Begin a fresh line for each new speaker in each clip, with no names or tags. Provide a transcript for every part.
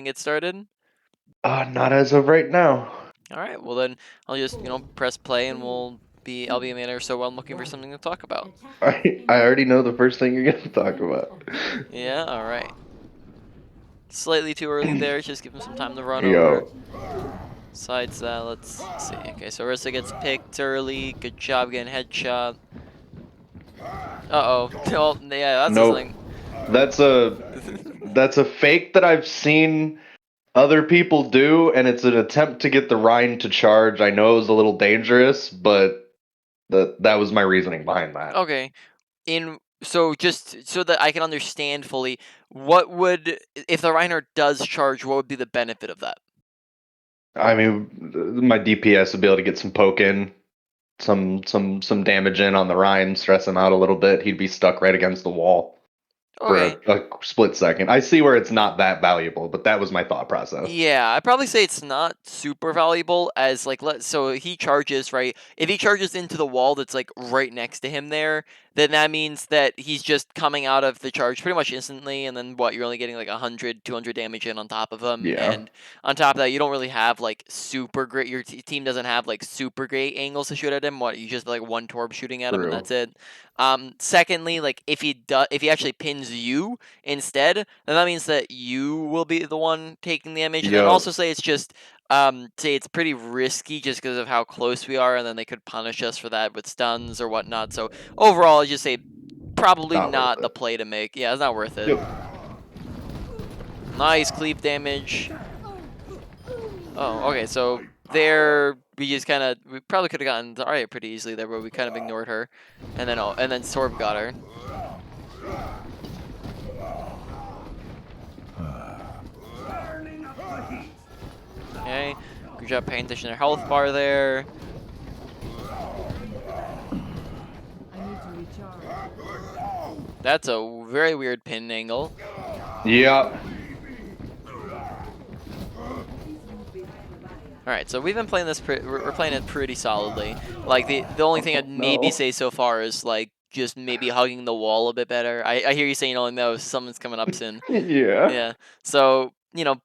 get started?
Not as of right now.
All right, well then I'll just press play and I'll be a minute or so while I'm looking for something to talk about.
I already know the first thing you're gonna talk about.
Yeah, all right. Slightly too early there. Just give him some time to run over.
Yo,
Besides that, let's see. Okay, so Rissa gets picked early. Good job getting headshot. Uh-oh. Well, yeah, that's
nope.
something.
That's a fake that I've seen other people do, and it's an attempt to get the Rhine to charge. I know it was a little dangerous, but that was my reasoning behind that.
Okay. So just so that I can understand fully, what would if the Reinhardt does charge? What would be the benefit of that?
I mean, my DPS would be able to get some poke in, some damage in on the Rhine, stress him out a little bit. He'd be stuck right against the wall for
Okay.
a split second. I see where it's not that valuable, but that was my thought process.
Yeah, I'd probably say it's not super valuable as like so he charges, right? If he charges into the wall that's like right next to him there, then that means that he's just coming out of the charge pretty much instantly, and then what, you're only getting like 100, 200 damage in on top of him,
Yeah.
and on top of that, you don't really have like super great, your team doesn't have like super great angles to shoot at him. What, you just like one torb shooting at him and
True.
that's it. Secondly, like if he actually pins you instead, then that means that you will be the one taking the damage. And then
Yep.
also say it's just say it's pretty risky just because of how close we are, and then they could punish us for that with stuns or whatnot. So overall, I just say probably
Not worth
not the
it.
play to make. Yeah, it's not worth it.
Yep.
Nice cleave damage. Oh, okay, so there we just we probably could have gotten the Arya pretty easily there, but we kind of ignored her. And then Sorb got her. Okay, good job paying attention to their health bar there. That's a very weird pin angle.
Yep.
All right, so we've been playing this. We're playing it pretty solidly. Like the only thing I'd maybe
No.
say so far is like just maybe hugging the wall a bit better. I hear you saying, oh no, someone's coming up soon.
Yeah.
Yeah. So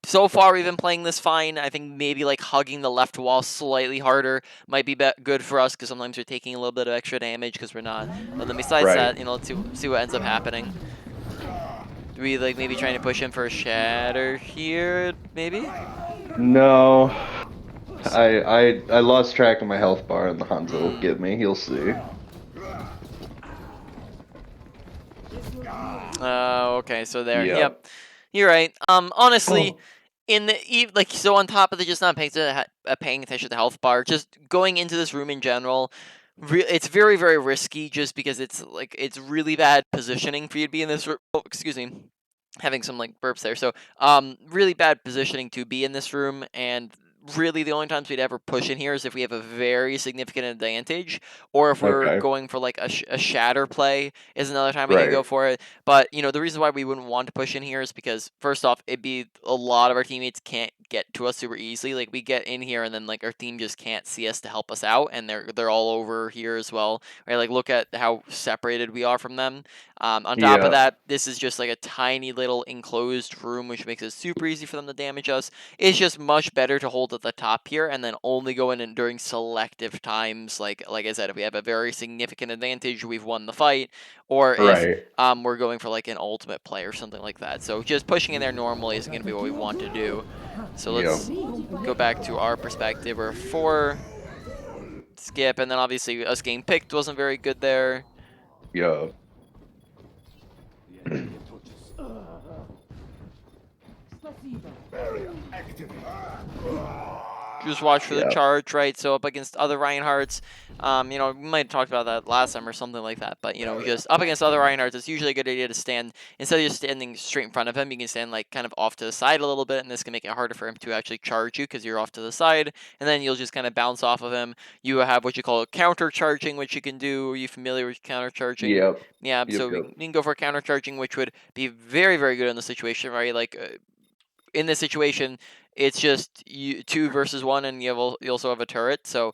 so far we've been playing this fine. I think maybe like hugging the left wall slightly harder might be good for us because sometimes we're taking a little bit of extra damage because we're not. But then besides
Right.
that, let's see what ends up happening. Do we like maybe trying to push him for a shatter here? Maybe.
No. I lost track of my health bar and the Hanzo will get me. You'll see.
Okay, so there. Yep.
Yep.
You're right. Honestly,
Oh.
in the like, so on top of the just not paying attention to the health bar, just going into this room in general, it's very very risky just because it's really bad positioning for you to be in this room. Oh, excuse me, having some like burps there. So really bad positioning to be in this room, and really the only times we'd ever push in here is if we have a very significant advantage, or if we're
Okay.
going for like a shatter play is another time we can
Right.
go for it. But the reason why we wouldn't want to push in here is because first off, it'd be a lot of our teammates can't get to us super easily. Like we get in here and then like our team just can't see us to help us out, and they're all over here as well. Right? Like look at how separated we are from them. On top of
Yep.
that, this is just like a tiny little enclosed room, which makes it super easy for them to damage us. It's just much better to hold at the top here and then only go in and during selective times. Like I said, if we have a very significant advantage, we've won the fight, or if
Right.
we're going for like an ultimate play or something like that. So just pushing in there normally isn't going to be what we want to do. So
Yep.
let's go back to our perspective. We're 4 skip, and then obviously us getting picked wasn't very good there.
Yep.
Just watch for the
Yep.
charge, right? So up against other Reinhardts, we might have talked about that last time or something like that. But just up against other Reinhardts, it's usually a good idea to stand instead of just standing straight in front of him. You can stand like kind of off to the side a little bit, and this can make it harder for him to actually charge you because you're off to the side, and then you'll just kind of bounce off of him. You have what you call counter charging, which you can do. Are you familiar with counter charging?
Yep.
Yeah,
Yep.
so
Yep.
you can go for counter charging, which would be very, very good in the situation, right? Like in this situation, it's just you 2 versus 1, and you also have a turret. So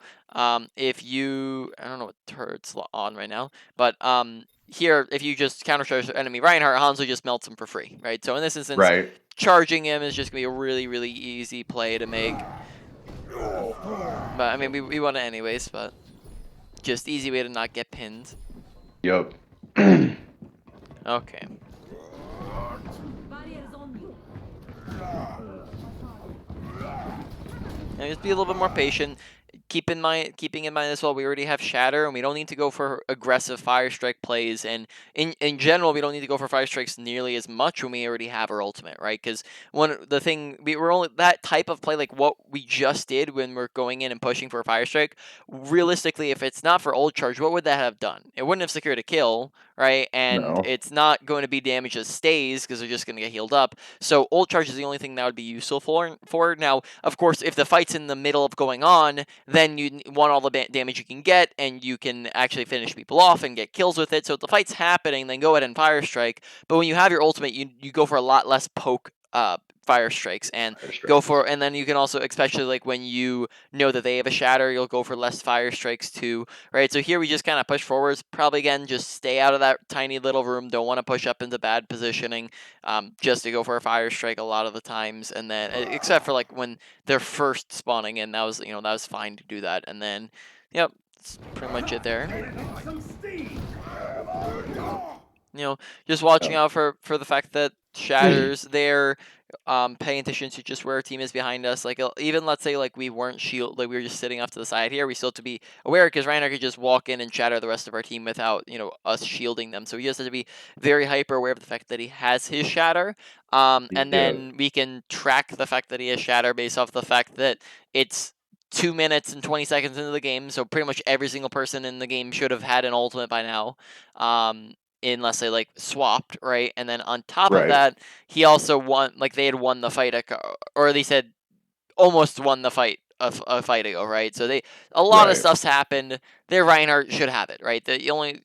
if you, I don't know what turret's on right now, but here, if you just countercharge the enemy Reinhardt, Hanzo just melts him for free, right? So in this instance,
Right.
charging him is just gonna be a really, really easy play to make. But I mean, we won it anyways, but just easy way to not get pinned.
Yup.
Okay. And just be a little bit more patient. Keeping in mind as well, we already have Shatter, and we don't need to go for aggressive Fire Strike plays. And in general, we don't need to go for Fire Strikes nearly as much when we already have our ultimate, right? Because we were only that type of play, like what we just did when we're going in and pushing for a Fire Strike. Realistically, if it's not for ult charge, what would that have done? It wouldn't have secured a kill, right? And
No.
it's not going to be damage that stays because they're just going to get healed up. So ult charge is the only thing that would be useful for. Now, of course, if the fight's in the middle of going on, then you want all the damage you can get, and you can actually finish people off and get kills with it. So if the fight's happening, then go ahead and Fire Strike. But when you have your ultimate, you go for a lot less poke Fire Strikes and
Fire
go
strikes.
for, and then you can also, especially like when you know that they have a Shatter, you'll go for less Fire Strikes too, right? So here we just kind of push forwards. Probably again, just stay out of that tiny little room. Don't want to push up into bad positioning, just to go for a Fire Strike a lot of the times. And then, except for like when they're first spawning in, that was fine to do that. And then, yep, that's pretty much it there. Just watching out for the fact that Shatters, they're paying attention to just where our team is behind us. Like even let's say like we weren't like we were just sitting off to the side here, we still have to be aware because Reinhardt could just walk in and shatter the rest of our team without us shielding them. So we just have to be very hyper aware of the fact that he has his shatter. And
Yeah.
then we can track the fact that he has shatter based off the fact that it's 2 minutes and 20 seconds into the game, so pretty much every single person in the game should have had an ultimate by now. Unless they like swapped, right? And then on top of
Right.
that, he also won, like they had won the fight, or at least had almost won the fight a fight ago, right? So a lot of
Right.
stuff's happened. Their Reinhardt should have it, right?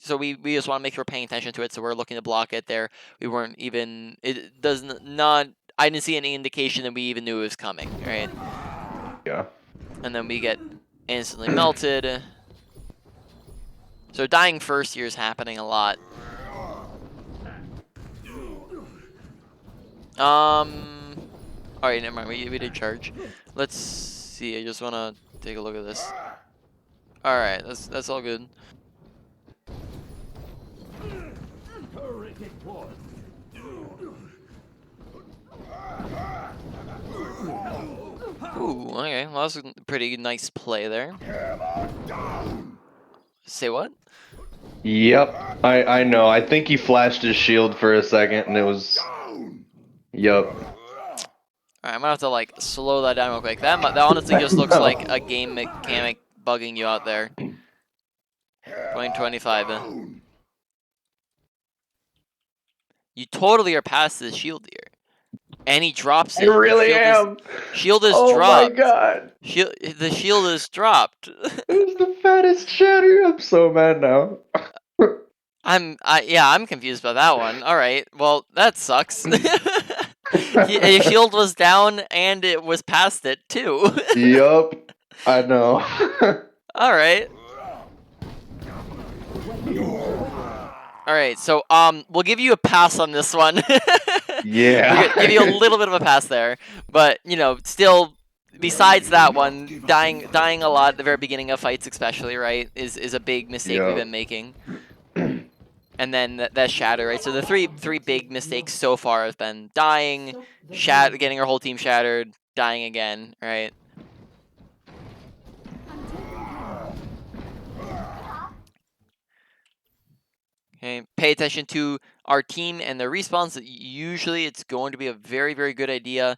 So we just want to make sure we're paying attention to it. So we're looking to block it there. We weren't even, it does not, I didn't see any indication that we even knew it was coming, right?
Yeah.
And then we get instantly melted. So dying first here is happening a lot. Alright, never mind. We did charge. Let's see. I just wanna take a look at this. Alright, that's all good. Ooh, okay. Well, that's a pretty nice play there. Say what?
Yep. I know. I think he flashed his shield for a second and it was. Yup.
Alright, I'm gonna have to like slow that down real quick. That honestly just looks like a game mechanic bugging you out there. 2025. You totally are past the shield here. And he drops
I
it.
really am.
Shield is
Oh my
dropped.
god.
The shield is dropped.
It was the fattest shatter. I'm so mad now.
I'm confused by that one. All right, well that sucks. His shield was down and it was past it too.
Yup. I know.
All right. All right, so we'll give you a pass on this one.
Yeah.
We'll give you a little bit of a pass there, but still. Besides that one, dying a lot at the very beginning of fights, especially, right, is a big mistake we've been making. And then that shatter, right? So the three big mistakes so far have been dying, getting our whole team shattered, dying again, right? Okay, pay attention to our team and their respawns. Usually it's going to be a very, very good idea.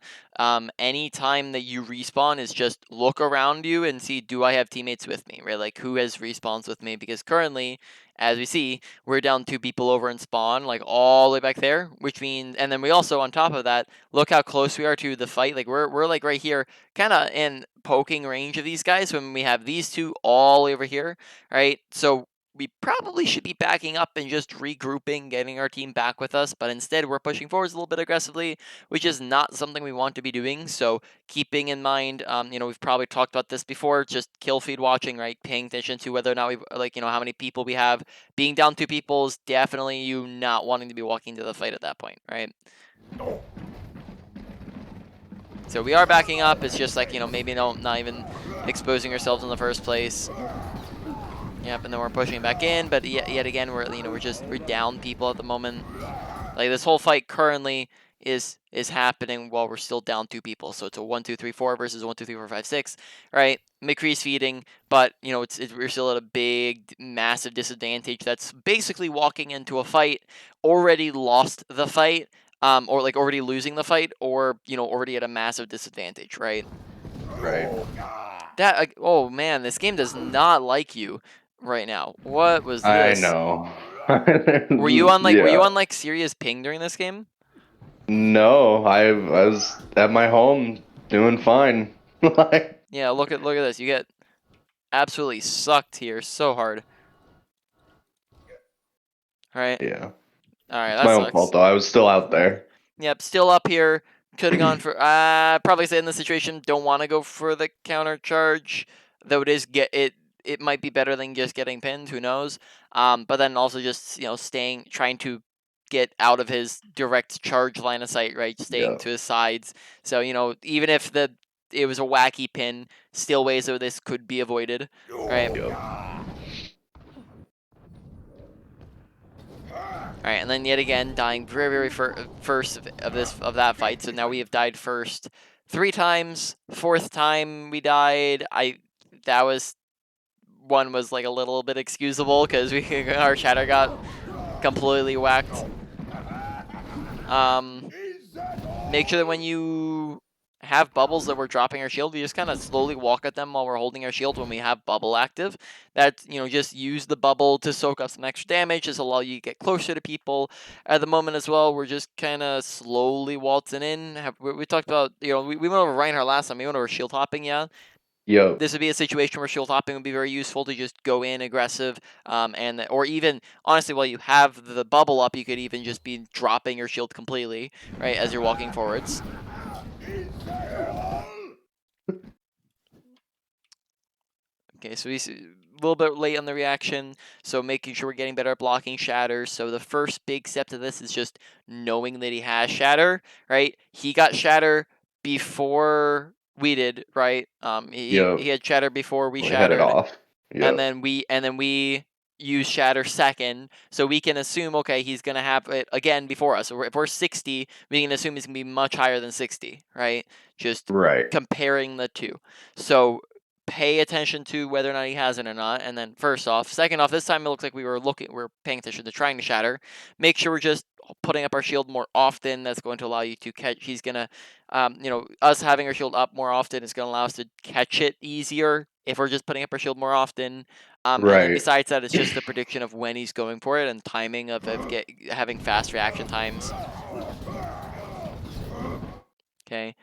Anytime that you respawn is just look around you and see, do I have teammates with me, right? Like who has respawns with me? Because currently, as we see, we're down 2 people over in spawn, like all the way back there, which means, and then we also, on top of that, look how close we are to the fight. Like we're like right here, kind of in poking range of these guys when we have these two all over here, right? So we probably should be backing up and just regrouping, getting our team back with us, but instead we're pushing forwards a little bit aggressively, which is not something we want to be doing. So keeping in mind, we've probably talked about this before, just kill feed watching, right? Paying attention to whether or not we how many people we have. Being down 2 people is definitely you not wanting to be walking into the fight at that point, right? So we are backing up. It's just maybe not even exposing ourselves in the first place. Yep, and then we're pushing back in, but yet again we're down people at the moment. Like this whole fight currently is happening while we're still down 2 people. So it's a 1, 2, 3, 4 versus 1, 2, 3, 4, 5, 6, right? McCree's feeding, but we're still at a big, massive disadvantage. That's basically walking into a fight, already lost the fight, or already losing the fight, or already at a massive disadvantage, right?
Right.
That oh man, this game does not like you right now. What was
I
this?
know.
Were you on
Yeah.
serious ping during this game?
No, I was at my home doing fine. Like,
Yeah, look at this. You get absolutely sucked here so hard. All right.
yeah.
All right,
It's
that
my own fault
sucks.
though. I was still out there.
Yep, still up here. Could have gone for probably say in this situation don't want to go for the counter charge, though it might be better than just getting pinned, who knows. But then also just, trying to get out of his direct charge line of sight, right? Staying
Yeah.
to his sides. So, even if it was a wacky pin, still ways that this could be avoided, right?
Yeah.
All right, and then yet again dying very, very first of that fight. So now we have died first 3 times. 4th time we died. That was one was like a little bit excusable because our shatter got completely whacked. Make sure that when you have bubbles that we're dropping our shield, we just kind of slowly walk at them while we're holding our shield when we have bubble active. That, just use the bubble to soak up some extra damage, just allow you to get closer to people. At the moment as well, we're just kind of slowly waltzing in. We talked about, we went over Reinhardt last time, we went over shield hopping, yeah.
Yep.
This would be a situation where shield hopping would be very useful to just go in aggressive, or even honestly, while you have the bubble up, you could even just be dropping your shield completely, right, as you're walking forwards. Okay, so he's a little bit late on the reaction, so making sure we're getting better at blocking Shatters. So the first big step to this is just knowing that he has Shatter, right? He got Shatter before we did, right?
Yep.
He had Shatter before we
We headed
shattered,
off.
and
Yep.
then we use Shatter second, so we can assume, okay, he's gonna have it again before us. So if we're 60, we can assume he's gonna be much higher than 60, right? Just
Right.
comparing the two. So pay attention to whether or not he has it or not, and then first off, second off, this time it looks like we're paying attention to trying to shatter. Make sure we're just putting up our shield more often. That's going to allow you to catch. He's gonna, us having our shield up more often is gonna allow us to catch it easier if we're just putting up our shield more often. And then
Right.
besides that, it's just the prediction of when he's going for it and timing of having fast reaction times. Okay.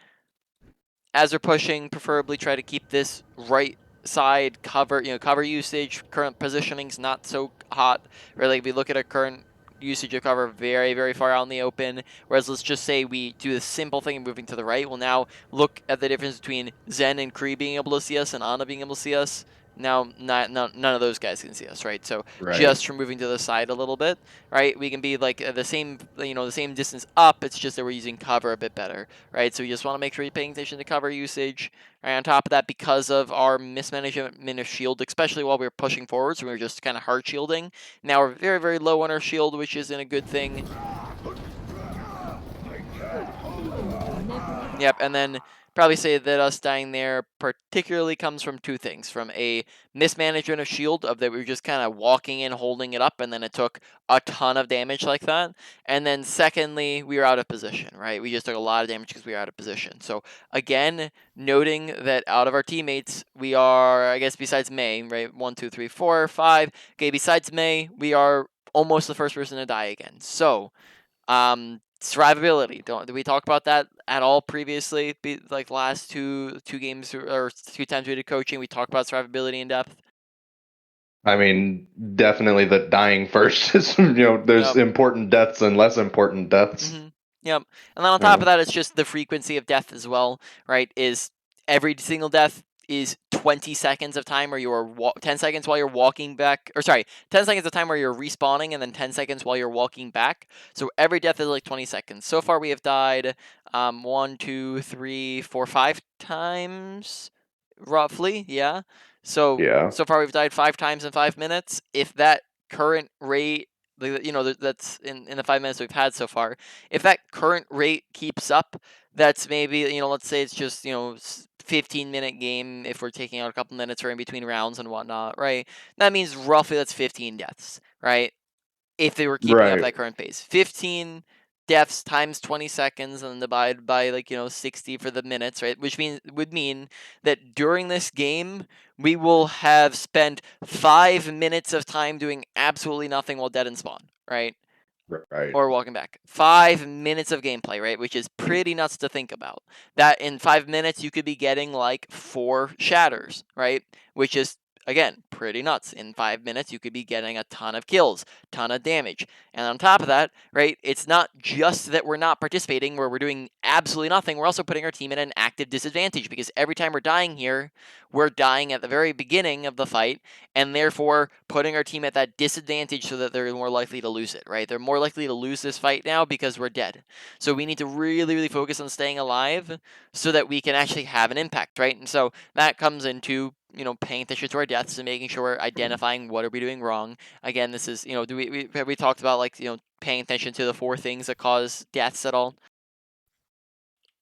As we're pushing, preferably try to keep this right side cover, cover usage. Current positioning's not so hot. Really, if we look at our current usage of cover, very, very far out in the open. Whereas let's just say we do the simple thing of moving to the right. We'll now look at the difference between Zen and Kree being able to see us and Ana being able to see us. Now, none of those guys can see us, right? So
Right.
just from moving to the side a little bit, right, we can be like the same, the same distance up. It's just that we're using cover a bit better, right? So you just want to make sure you're paying attention to cover usage. Right, on top of that, because of our mismanagement of shield, especially while we were pushing forwards, we were just kind of hard shielding. Now we're very, very low on our shield, which isn't a good thing. Yep, and then probably say that us dying there particularly comes from 2 things. From a mismanagement of shield, of that we were just kind of walking in, holding it up, and then it took a ton of damage like that. And then secondly, we were out of position, right? We just took a lot of damage because we were out of position. So again, noting that out of our teammates, we are, I guess besides May, right? 1, 2, 3, 4, 5. Okay, besides May, we are almost the first person to die again. So survivability. Did we talk about that at all previously? Like last two games or 2 times we did coaching, we talked about survivability in depth.
I mean, definitely the dying first is, there's
Yep.
important deaths and less important deaths.
Mm-hmm. Yep. And then on top of
Yeah.
that, it's just the frequency of death as well, right? Is every single death is 20 seconds of time where you are 10 seconds while you're walking back, or sorry, 10 seconds of time where you're respawning, and then 10 seconds while you're walking back. So every death is like 20 seconds. So far, we have died 1, 2, 3, 4, 5 times, roughly. Yeah.
Yeah.
So far, we've died 5 times in 5 minutes. If that current rate, that's in the 5 minutes we've had so far, if that current rate keeps up, that's maybe, let's say it's just, 15-minute game if we're taking out a couple minutes or in between rounds and whatnot, right? That means roughly that's 15 deaths, right? If they were keeping up
Right.
that current pace. 15 deaths times 20 seconds and divided by 60 for the minutes, right? Which would mean that during this game we will have spent 5 minutes of time doing absolutely nothing while dead and spawn, right?
Right.
Or walking back. 5 minutes of gameplay, right? Which is pretty nuts to think about. That in 5 minutes you could be getting like 4 shatters, right? Which is, again, pretty nuts. In 5 minutes you could be getting a ton of kills, ton of damage. And on top of that, right, it's not just that we're not participating where we're doing absolutely nothing, we're also putting our team at an active disadvantage because every time we're dying here, we're dying at the very beginning of the fight, and therefore putting our team at that disadvantage so that they're more likely to lose it, right? They're more likely to lose this fight now because we're dead. So we need to really, really focus on staying alive so that we can actually have an impact, right? And so that comes into, paying attention to our deaths and making sure we're identifying what are we doing wrong. Again, this is, do have we talked about paying attention to the 4 things that cause deaths at all?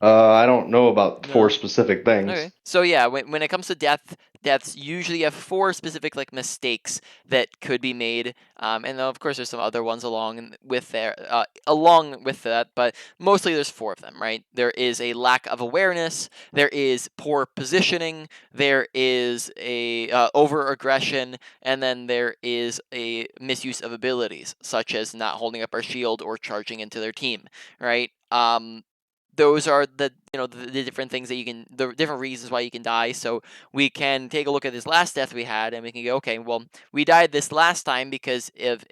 I don't know about four
No.
specific things.
Okay. So yeah, when it comes to deaths usually have 4 specific mistakes that could be made, and then of course there's some other ones along with that, but mostly there's 4 of them, right? There is a lack of awareness, there is poor positioning, there is a over aggression, and then there is a misuse of abilities, such as not holding up our shield or charging into their team, right? Those are the different things that the different reasons why you can die. So we can take a look at this last death we had, and we can go, okay, well, we died this last time because of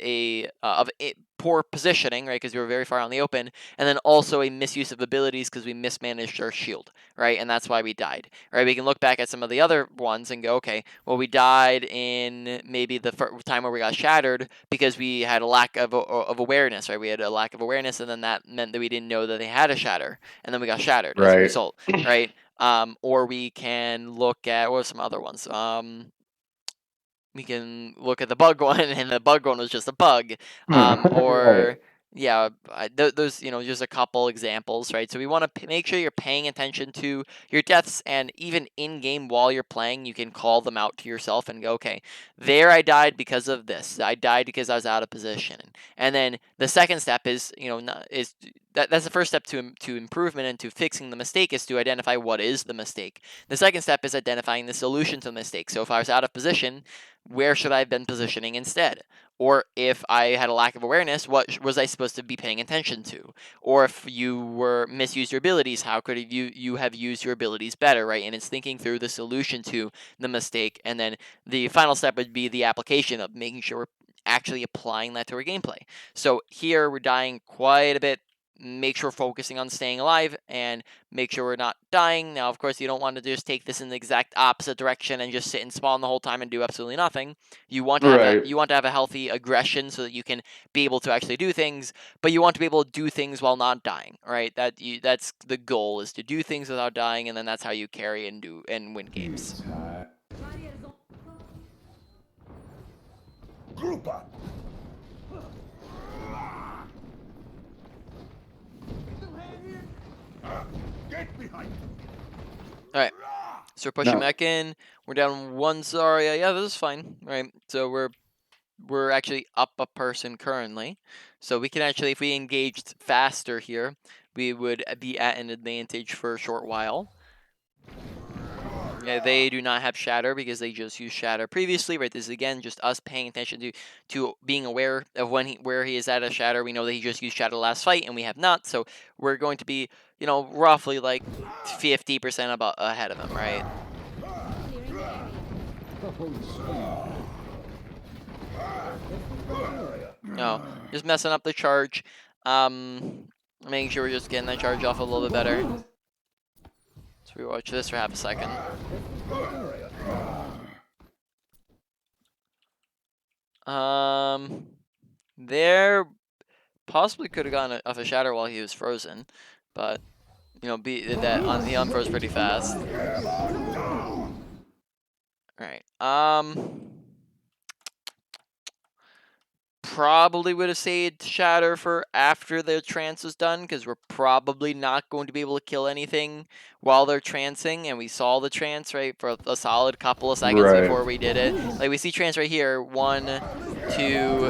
poor positioning, right? Because we were very far on the open, and then also a misuse of abilities because we mismanaged our shield, right? And that's why we died, right? We can look back at some of the other ones and go, okay, well, we died in maybe the time where we got shattered because we had a lack of awareness, right? We had a lack of awareness, and then that meant that we didn't know that they had a shatter, and then we got shattered as a
Right.
result, right? Or we can look at what are some other ones. We can look at the bug one, and the bug one was just a bug. Or
Right.
yeah, those just a couple examples, right? So we want to make sure you're paying attention to your deaths, and even in game while you're playing, you can call them out to yourself and go, okay, there I died because of this. I died because I was out of position. And then the second step is, that's the first step to improvement and to fixing the mistake is to identify what is the mistake. The second step is identifying the solution to the mistake. So if I was out of position, where should I have been positioning instead? Or if I had a lack of awareness, what was I supposed to be paying attention to? Or if you were misused your abilities, how could you have used your abilities better, right? And it's thinking through the solution to the mistake, and then the final step would be the application of making sure we're actually applying that to our gameplay. So here we're dying quite a bit. Make sure we're focusing on staying alive and make sure we're not dying. Now, of course, you don't want to just take this in the exact opposite direction and just sit and spawn the whole time and do absolutely nothing.
Right.
You want to have a healthy aggression so that you can be able to actually do things, but you want to be able to do things while not dying, right? That's the goal, is to do things without dying, and then that's how you carry and win games.
Group up. Get behind.
All right. So we're pushing
No.
back in. We're down 1 Zarya. Yeah, this is fine, right? So we're actually up a person currently. So we can actually, if we engaged faster here, we would be at an advantage for a short while. Yeah, they do not have Shatter because they just used Shatter previously, right? This is again just us paying attention to being aware of where he is at a Shatter. We know that he just used Shatter last fight, and we have not, so we're going to be, roughly like 50% about ahead of him, right? No, just messing up the charge. Making sure we're just getting that charge off a little bit better. Let's rewatch this for half a second. There possibly could have gone off a shatter while he was frozen, but you know, he unfroze pretty fast. Right. Probably would have saved Shatter for after their trance was done, because we're probably not going to be able to kill anything while they're trancing, and we saw the trance, right, for a solid couple of seconds before we did it. Like, we see trance right here, 1, 2,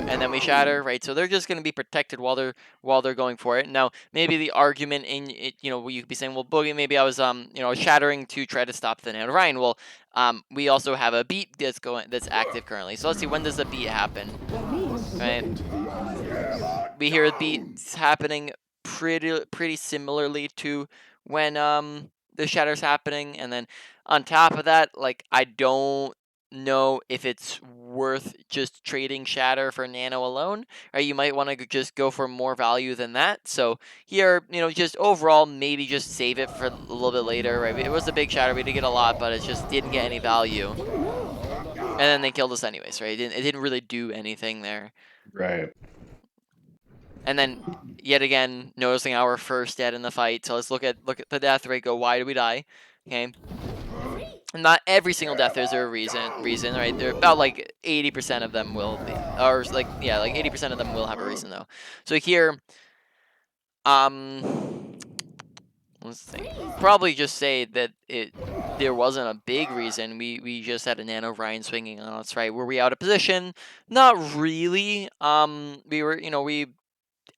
and then we Shatter, right? So they're just going to be protected while they're going for it. Now, maybe the argument in it, you know, you could be saying, well, Boogie, maybe I was you know, shattering to try to stop the Nano Ryan. Well, we also have a beat that's active currently. So let's see, when does the beat happen? Right. We hear beats happening pretty similarly to when the Shatter's happening, and then on top of that, like, I don't know if it's worth just trading Shatter for Nano alone. Right? You might want to just go for more value than that. So here, you know, just overall, maybe just save it for a little bit later. Right? It was a big Shatter. We did get a lot, but it just didn't get any value. And then they killed us anyways, right? It didn't really do anything there.
Right.
And then, yet again, noticing our first dead in the fight. So let's look at the death rate. Go, why do we die? Okay. Not every single death is there a reason, right? They're about like 80% of them will be, or like, yeah, like 80% of them will have a reason though. So here, let's think. Probably just say that there wasn't a big reason. We just had a Nano Ryan swinging on us, right? Were we out of position? Not really. We were, you know, we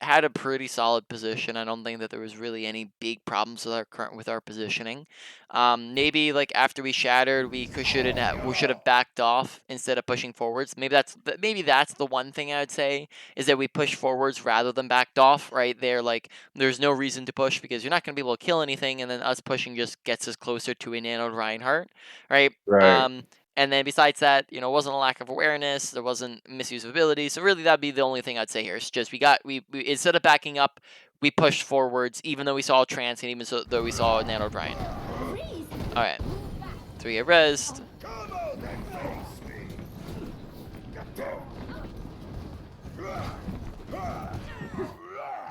had a pretty solid position. I don't think that there was really any big problems with our positioning. Maybe like after we shattered, we should have backed off instead of pushing forwards. Maybe that's the one thing I would say, is that we pushed forwards rather than backed off. Right there, like, there's no reason to push because you're not going to be able to kill anything, and then us pushing just gets us closer to a Nano Reinhardt, right?
Right.
And then besides that, you know, it wasn't a lack of awareness. There wasn't misuse of ability. So really, that'd be the only thing I'd say here. It's just we instead of backing up, we pushed forwards, even though we saw a trance and even though we saw a Nano Brian. All right, so we get rezzed.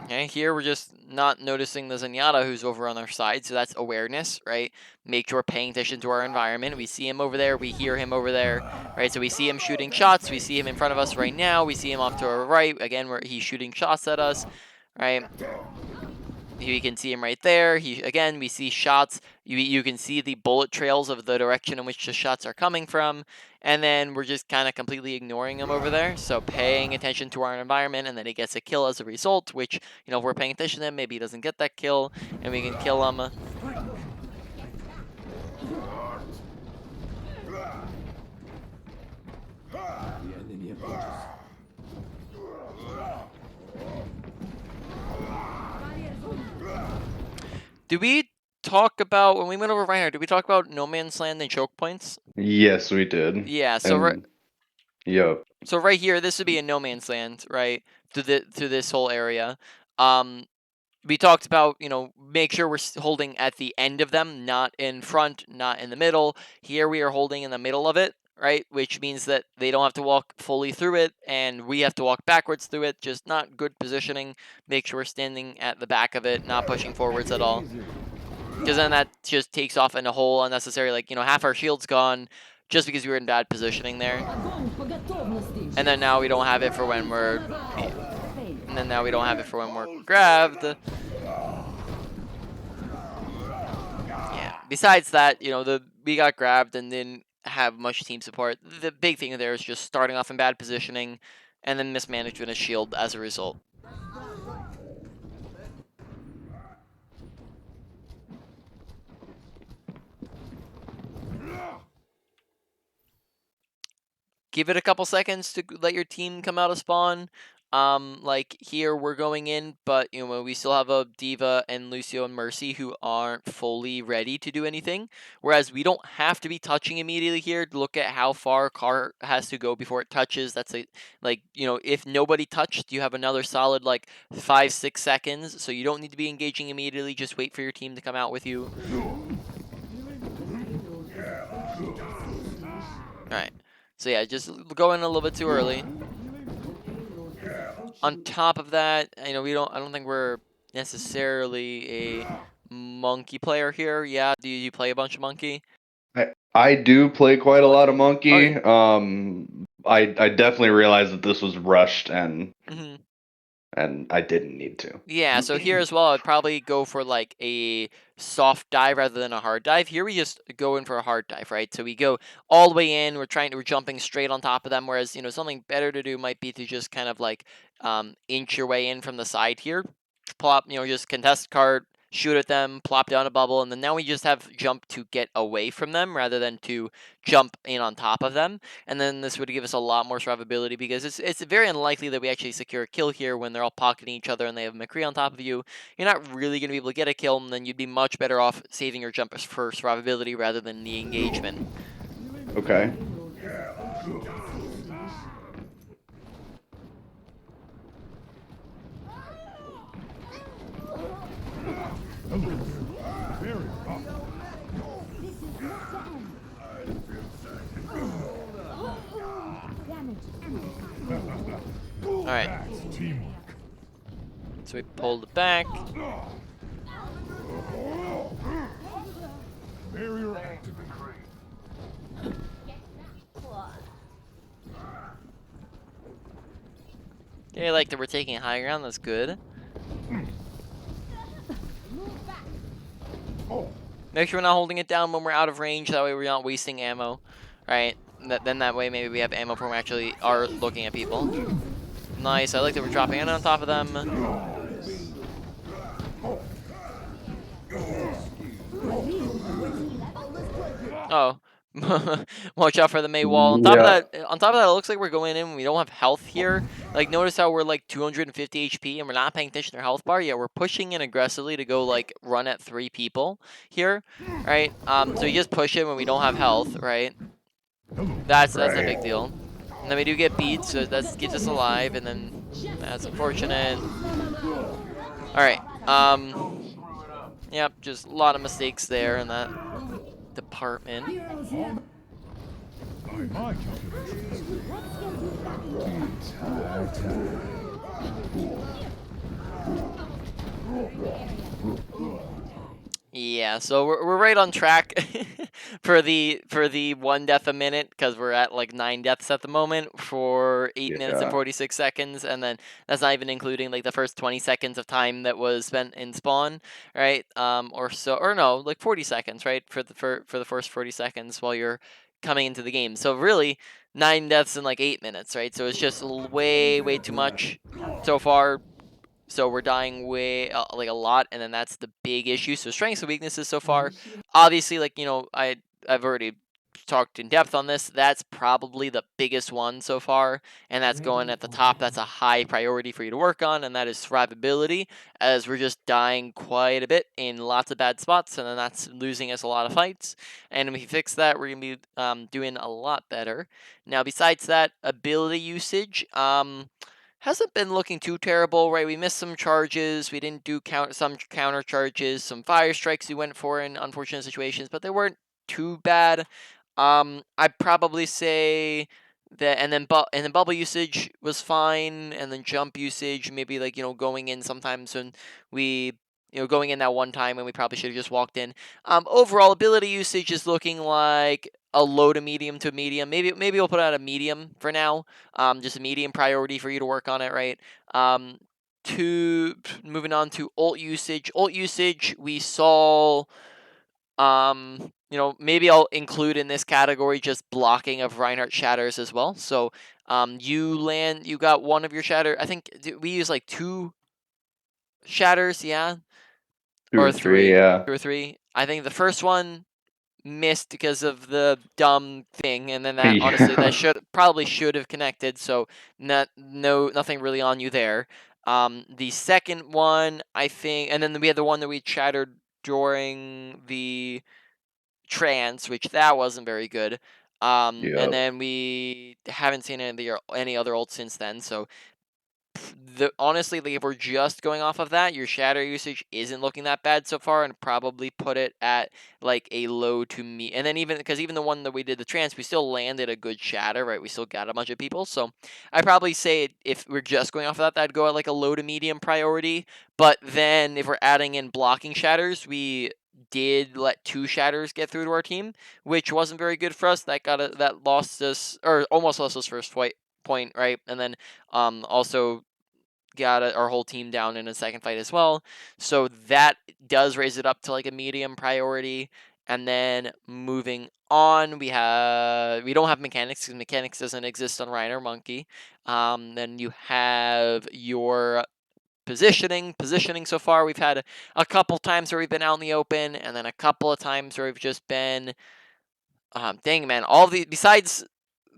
Okay, here we're just not noticing the Zenyatta who's over on our side, so that's awareness, right? Make sure we're paying attention to our environment. We see him over there, we hear him over there, right? So we see him shooting shots, we see him in front of us right now, we see him off to our right, again, where he's shooting shots at us, right? You can see him right there. We see shots. You can see the bullet trails of the direction in which the shots are coming from. And then we're just kind of completely ignoring him over there. So paying attention to our environment, and then he gets a kill as a result, which, you know, if we're paying attention to him, maybe he doesn't get that kill, and we can kill him. Did we talk about, when we went over Reinhardt, did we talk about No Man's Land and choke points?
Yes, we did.
Yeah, so
Yep.
So right here, this would be a No Man's Land, right? Through this whole area. We talked about, you know, make sure we're holding at the end of them, not in front, not in the middle. Here we are holding in the middle of it, right? Which means that they don't have to walk fully through it, and we have to walk backwards through it. Just not good positioning. Make sure we're standing at the back of it, not pushing forwards at all. Because then that just takes off in a whole unnecessary, like, you know, half our shield's gone just because we were in bad positioning there. And then now we don't have it for when we're... And then now we don't have it for when we're grabbed. Yeah. Besides that, you know, we got grabbed and didn't have much team support. The big thing there is just starting off in bad positioning and then mismanagement of shield as a result. Give it a couple seconds to let your team come out of spawn. Like here we're going in, but we still have a Diva and Lucio and Mercy who aren't fully ready to do anything. Whereas we don't have to be touching immediately here. Look at how far car has to go before it touches. That's if nobody touched, you have another solid like 5-6 seconds. So you don't need to be engaging immediately. Just wait for your team to come out with you. All right. So yeah, just go in a little bit too early. On top of that, I don't think we're necessarily a monkey player here. Yeah, do you play a bunch of monkey?
I do play quite a lot of monkey.
Okay.
I definitely realized that this was rushed and
hmm
I didn't need to.
Yeah, so here as well, I'd probably go for like a soft dive rather than a hard dive. Here we just go in for a hard dive, right? So we go all the way in, we're jumping straight on top of them, whereas, something better to do might be to just kind of like inch your way in from the side here. Plop, just contest card, shoot at them, plop down a bubble, and then now we just have jump to get away from them rather than to jump in on top of them. And then this would give us a lot more survivability because it's very unlikely that we actually secure a kill here when they're all pocketing each other and they have McCree on top of you. You're not really going to be able to get a kill, and then you'd be much better off saving your jumpers for survivability rather than the engagement.
Okay.
Alright. So we pulled it back.
Barrier activated.
Okay, like that we're taking high ground, that's good. Make sure we're not holding it down when we're out of range, that way we're not wasting ammo. Right? Then that way maybe we have ammo when we actually are looking at people. Nice, I like that we're dropping in on top of them. Oh. Watch out for the May wall. On top of that, it looks like we're going in. We don't have health here. Like, notice how we're like 250 HP and we're not paying attention to our health bar. Yeah, we're pushing in aggressively to go like run at 3 people here, right? So you just push it when we don't have health, right? That's a big deal. And then we do get beat, so that keeps us alive, and then that's unfortunate. All right. Yep, just a lot of mistakes there in that department.
By my calculations.
Yeah, so we're right on track for the 1 death a minute because we're at like 9 deaths at the moment for 8 minutes and 46 seconds, and then that's not even including like the first 20 seconds of time that was spent in spawn, right? Or no, like 40 seconds, right? For the first 40 seconds while you're coming into the game. So really 9 deaths in like 8 minutes, right? So it's just way too much so far. So we're dying way like a lot, and then that's the big issue. So strengths and weaknesses so far, obviously, like I've already talked in depth on this. That's probably the biggest one so far, and that's going at the top. That's a high priority for you to work on, and that is survivability, as we're just dying quite a bit in lots of bad spots, and then that's losing us a lot of fights. And if we fix that, we're gonna be doing a lot better. Now, besides that, ability usage, hasn't been looking too terrible, right? We missed some charges. We didn't do some counter charges. Some fire strikes we went for in unfortunate situations, but they weren't too bad. I'd probably say that, and then bubble usage was fine, and then jump usage maybe like going in sometimes when we going in that one time when we probably should have just walked in. Overall ability usage is looking like a low to medium. Maybe we'll put out a medium for now. Just a medium priority for you to work on it, right? Moving on to ult usage. Ult usage, we saw, maybe I'll include in this category just blocking of Reinhardt Shatters as well. So, you got one of your Shatter. I think we use like 2 Shatters, yeah,
2
or
or 3,
3,
yeah.
2 or 3. I think the first one missed because of the dumb thing, and then that honestly
Yeah.
that should have connected. So nothing really on you there. The second one, I think, and then we had the one that we chattered during the trance, which that wasn't very good. And
Yep.
then we haven't seen any other ult since then. So honestly, like, if we're just going off of that, your shatter usage isn't looking that bad so far, and probably put it at like a low to me. And then even the one that we did the trance, we still landed a good shatter, right? We still got a bunch of people, so I probably say if we're just going off of that, I'd go at like a low to medium priority. But then if we're adding in blocking shatters, we did let 2 shatters get through to our team, which wasn't very good for us. That lost us, or almost lost us first point, right? And then also got our whole team down in a second fight as well. So that does raise it up to like a medium priority. And then moving on, we don't have mechanics because mechanics doesn't exist on Rhino Monkey. Then you have your positioning. Positioning so far, we've had a couple times where we've been out in the open, and then a couple of times where we've just been dang man, all the besides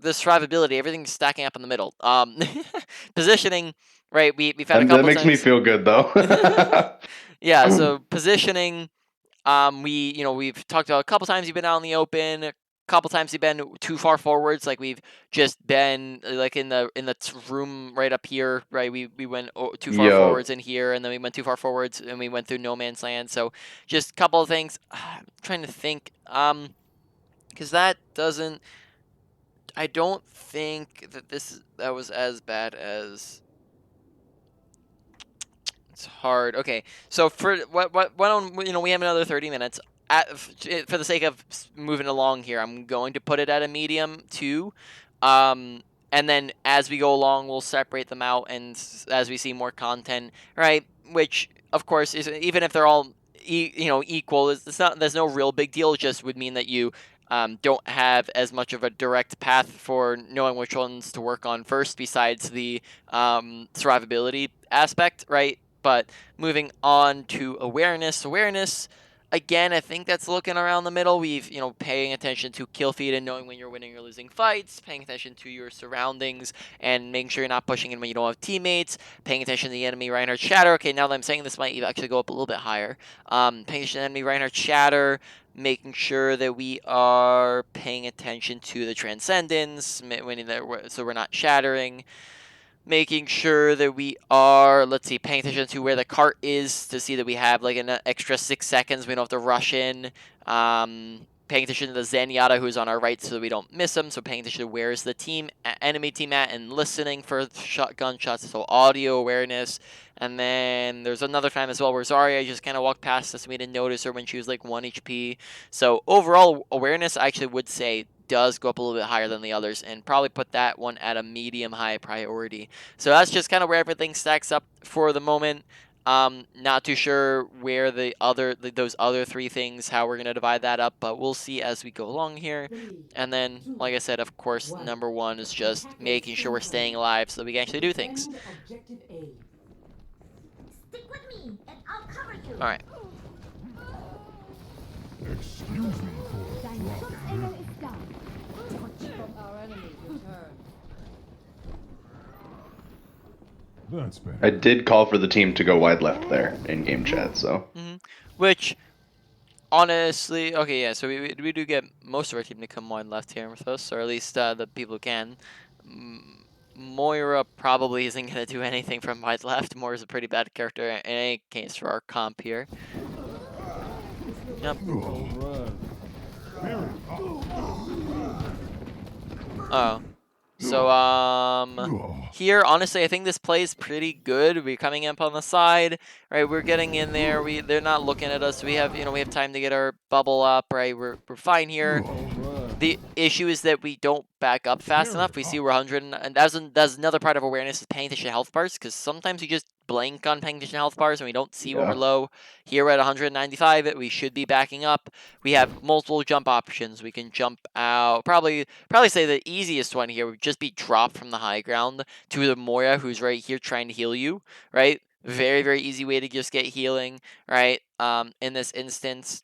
the survivability, everything's stacking up in the middle. Positioning, right? We've had a
That
couple
makes me
times.
feel good though.
Yeah, so positioning, we've talked about a couple times you've been out in the open, a couple times you've been too far forwards, like we've just been like in the room right up here, right? We went too far
Yo.
forwards in here, and then we went too far forwards, and we went through no man's land. So just a couple of things. I'm trying to think, because that doesn't. I don't think that was as bad as. It's hard. Okay, so for what why don't we have another 30 minutes. For the sake of moving along here, I'm going to put it at a medium too, um, and then as we go along, we'll separate them out, and as we see more content, right? Which of course is, even if they're all equal, it's not, there's no real big deal. It just would mean that you don't have as much of a direct path for knowing which ones to work on first, besides the survivability aspect, right? But moving on to awareness. Awareness, again, I think that's looking around the middle. We've, paying attention to kill feed and knowing when you're winning or losing fights, paying attention to your surroundings and making sure you're not pushing in when you don't have teammates, paying attention to the enemy Reinhardt Shatter. Okay, now that I'm saying this might actually go up a little bit higher. Paying attention to the enemy Reinhardt Shatter, making sure that we are paying attention to the Transcendence, so we're not shattering, making sure that we are, let's see, paying attention to where the cart is to see that we have like an extra 6 seconds. We don't have to rush in. Paying attention to the Zenyatta who's on our right so that we don't miss him. So paying attention to where is the enemy team at, and listening for shotgun shots. So audio awareness. And then there's another time as well where Zarya just kind of walked past us and we didn't notice her when she was like 1 HP. So overall awareness, I actually would say, does go up a little bit higher than the others, and probably put that one at a medium high priority. So that's just kind of where everything stacks up for the moment. Not too sure where those other 3 things, how we're gonna divide that up, but we'll see as we go along here. And then, like I said, of course, number 1 is just making sure we're staying alive so that we can actually do things.
Stick with me, and I'll cover you.
All right.
Excuse me for dropping.
Our enemies return.
That's better.
I did call for the team to go wide left there in game chat, so.
Which, honestly, okay, yeah, so we do get most of our team to come wide left here with us, or at least the people who can. Moira probably isn't going to do anything from wide left. Moira's a pretty bad character in any case for our comp here. Yep. Oh. So, here, honestly, I think this play is pretty good. We're coming up on the side, right? We're getting in there. They're not looking at us. We have time to get our bubble up, right? We're fine here. The issue is that we don't back up fast enough. We see we're 100, and that's another part of awareness, is paying attention to health bars, because sometimes we just blank on paying attention to health bars and we don't see when we're low. Here we're at 195, we should be backing up. We have multiple jump options. We can jump out. Probably say the easiest one here would just be drop from the high ground to the Moira who's right here trying to heal you, right? Very, very easy way to just get healing, right? In this instance,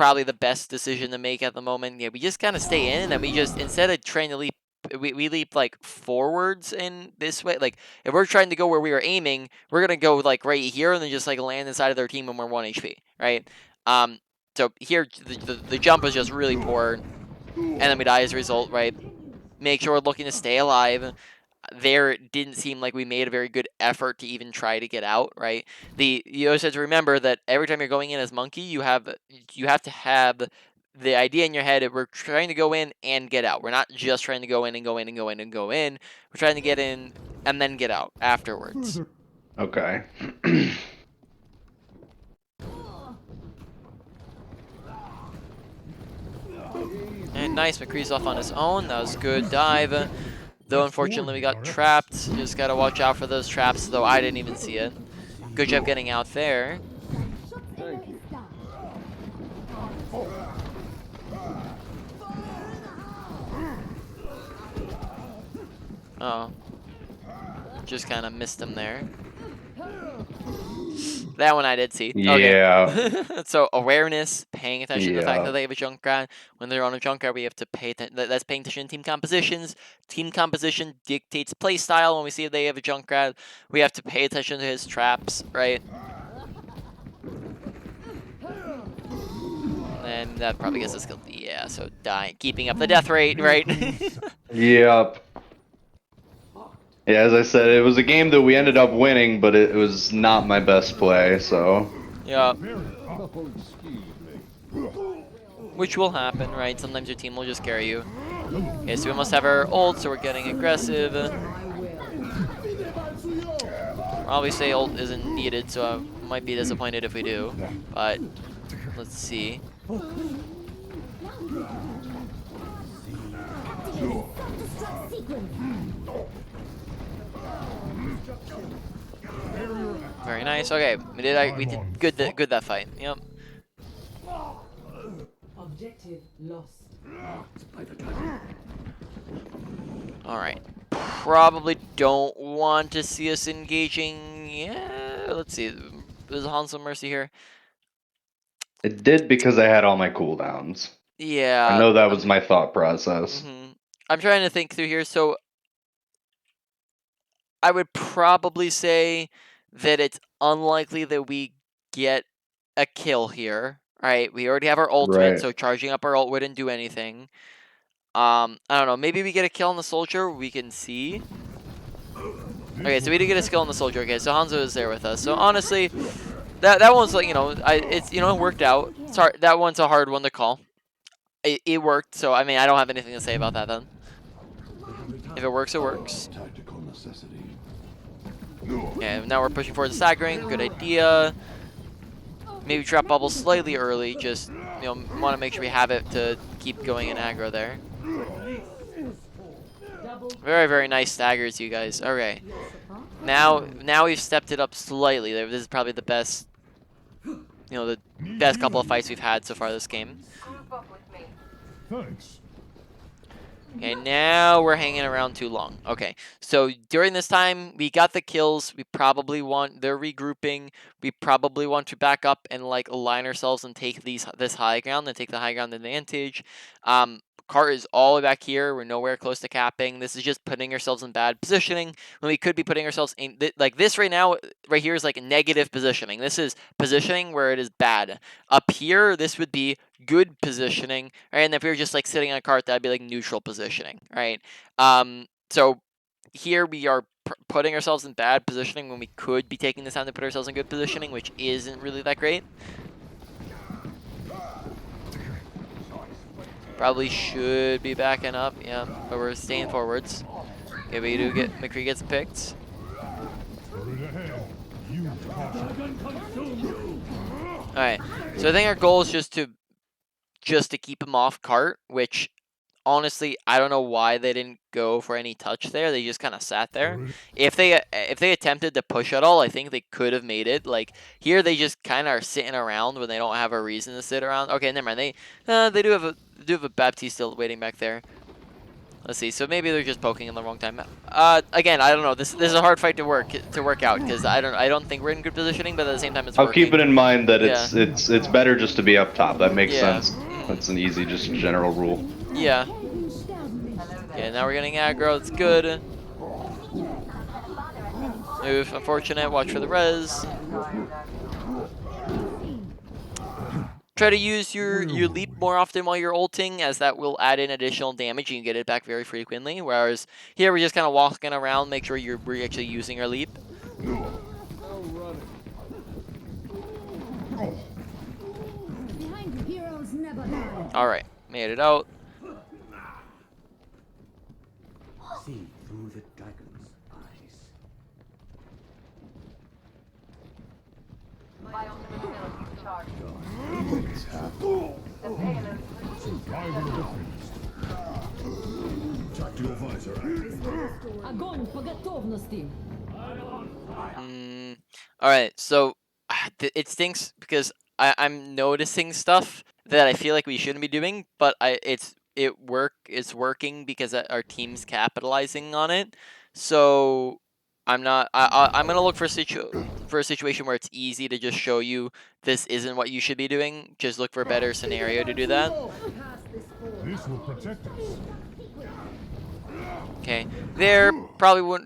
probably the best decision to make at the moment. Yeah, we just kind of stay in, and then we just, instead of trying to leap, we leap like forwards in this way. Like if we're trying to go where we were aiming, we're gonna go like right here and then just like land inside of their team when we're 1 HP, right? So here the jump was just really poor, and then we die as a result, right? Make sure we're looking to stay alive. There it didn't seem like we made a very good effort to even try to get out, right? You always have to remember that every time you're going in as monkey, you have to have the idea in your head that we're trying to go in and get out. We're not just trying to go in and go in and go in and go in. We're trying to get in and then get out afterwards.
Okay.
And nice, McCree's off on his own. That was a good dive. Though unfortunately we got trapped. Just gotta watch out for those traps, though I didn't even see it. Good job getting out there. Oh. Just kind of missed him there. That one I did see. Okay.
Yeah.
So awareness, paying attention to the fact
Yeah.
that they have a Junkrat. When they're on a Junkrat, we have to pay attention. That's paying attention to team compositions. Team composition dictates play style. When we see if they have a Junkrat, we have to pay attention to his traps, right? And that probably gets us killed. Yeah, so dying, keeping up the death rate, right?
Yep. Yeah, as I said, it was a game that we ended up winning, but it was not my best play, so.
Yeah. Which will happen, right? Sometimes your team will just carry you. Okay, so we almost have our ult, so we're getting aggressive. Probably say ult isn't needed, so I might be disappointed if we do. But let's see.
Self-destruct sequence.
Very nice. Okay, we did good that fight. Yep.
Objective lost.
All right. Probably don't want to see us engaging. Yeah. Let's see. There's a Hanzo Mercy here.
It did because I had all my cooldowns.
Yeah.
I know that was my thought process.
I'm trying to think through here. So I would probably say that it's unlikely that we get a kill here. Right? We already have our ultimate,
Right.
so charging up our ult wouldn't do anything. I don't know. Maybe we get a kill on the soldier. We can see. Okay, so we did get a skill on the soldier. Okay, so Hanzo is there with us. So honestly, that one's like, it's it worked out. Sorry, that one's a hard one to call. It worked. So I mean, I don't have anything to say about that then. If it works, it works.
Tactical necessity.
Okay, now we're pushing forward the staggering. Good idea. Maybe trap bubble slightly early. Just want to make sure we have it to keep going in aggro there. Very, very nice staggers, you guys. Okay. Now we've stepped it up slightly. This is probably the best, the best couple of fights we've had so far this game.
Thanks.
Okay, now we're hanging around too long. Okay, so during this time, we got the kills. They're regrouping. We probably want to back up and like align ourselves and take this high ground and take the high ground advantage. Cart is all the way back here. We're nowhere close to capping. This is just putting ourselves in bad positioning when we could be putting ourselves in like this right now. Right here is like negative positioning. This is positioning where it is bad. Up here, this would be good positioning, right? And if we were just like sitting on a cart, that'd be like neutral positioning, right? So here we are putting ourselves in bad positioning when we could be taking this time to put ourselves in good positioning, which isn't really that great. Probably should be backing up, yeah, but we're staying forwards. Okay, we do get McCree gets picked.
Hurry ahead. You
All right, so I think our goal is just to keep him off cart, which honestly I don't know why they didn't go for any touch there. They just kind of sat there. If they attempted to push at all, I think they could have made it. Like here, they just kind of are sitting around when they don't have a reason to sit around. Okay, never mind. They do have a Baptiste still waiting back there. Let's see. So maybe they're just poking in the wrong time. Again, I don't know. This is a hard fight to work out because I don't think we're in good positioning, but at the same time it's
I'll keep
working.
it in mind that
Yeah.
it's better just to be up top. That makes
Yeah.
sense. That's an easy, just general rule.
Yeah. Okay, now we're getting aggro. It's good. Oof, unfortunate. Watch for the res. Try to use your leap more often while you're ulting, as that will add in additional damage. You can get it back very frequently. Whereas here we're just kind of walking around, make sure we're actually using our leap.
Behind you, heroes never die.
All right, made it out.
See through the dragon's eyes.
My ultimate ability charged.
Survival of the fittest. Talk to your visor.
Огонь по готовности.
All right, so it stinks because I'm noticing stuff that I feel like we shouldn't be doing, but it's working because our team's capitalizing on it. So I'm not. I'm gonna look for a situation where it's easy to just show you this isn't what you should be doing. Just look for a better scenario to do that.
This will protect us.
Okay, there probably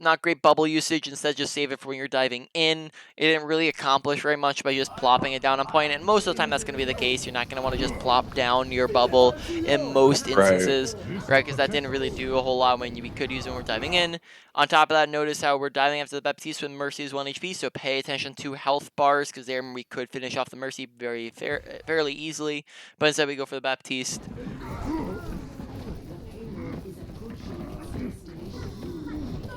not great bubble usage. Instead, just save it for when you're diving in. It didn't really accomplish very much by just plopping it down on point, and most of the time that's going to be the case. You're not going to want to just plop down your bubble in most instances, right? Because that didn't really do a whole lot when we could use when we're diving in. On top of that, notice how we're diving after the Baptiste when Mercy is 1 HP, so pay attention to health bars, because there we could finish off the Mercy fairly easily, but instead we go for the Baptiste.